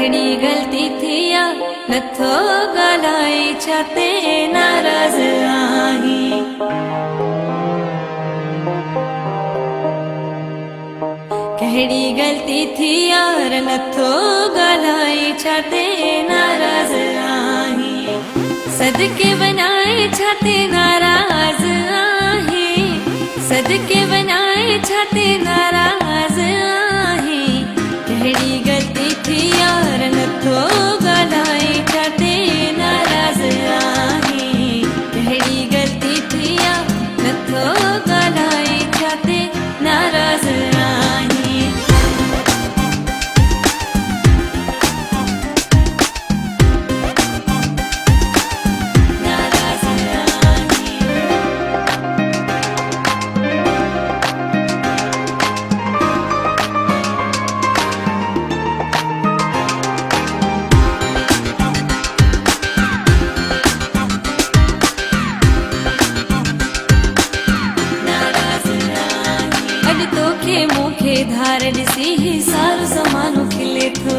कहिड़ी ग़लती थी या नथो ॻाल्हाए छा ते नाराज़ आहीं। कहिड़ी ग़लती थी यार नथो ॻाल्हाए छा ते नाराज़ आहीं। सदके वञाए छा ते नाराज़ आहीं। सदके वञाए छा ते नाराज़ आहीं। कहिड़ी ग़लती थी यार नथो ॻाल्हाए छा ते नाराज़ आहीं। कहिड़ी ग़लती थी यार नथो ॻाल्हाए छा ते नाराज़ आहीं। नाराज़ आहीं। अॼु तोखे मूंखे धार ॾिसी ही सारो ज़मानो खिले थो।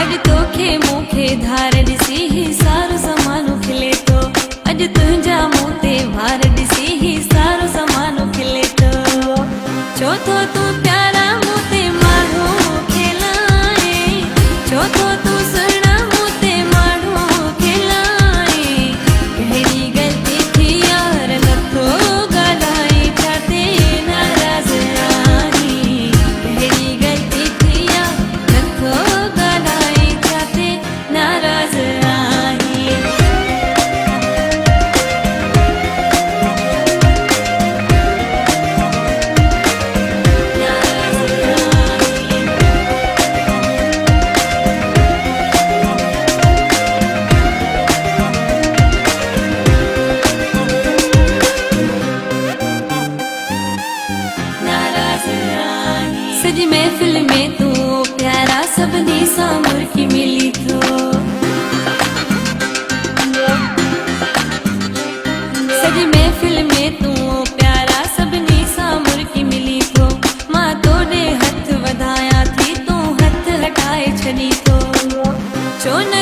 अॼु तोखे मूंखे धार ॾिसी ही सारो ज़मानो खिले थो। अॼु तुंहिंजा मूं ते वार ॾिसी ही सारो ज़मानो खिले थो। छो थो तूं प्यारा मूं ते माण्हू खिलाए। छो थो तूं सुहिणा मूं ते माण्हू खिलाए। कहिड़ी ग़लती थी यार नथो ॻाल्हाए छा ते नाराज़ आहीं। कहिड़ी ग़लती थी यार नथो ॻाल्हाए छा ते नाराज़ आहीं। सजी महफ़िल में तू प्यारा सभिनी सां मुर्की मिली थो। सजी महफ़िल में तू प्यारा सभिनी सां मुर्की मिली थो। मां तोॾे हथ वधायां थी तूं हथ हटाए छॾी थो। छो न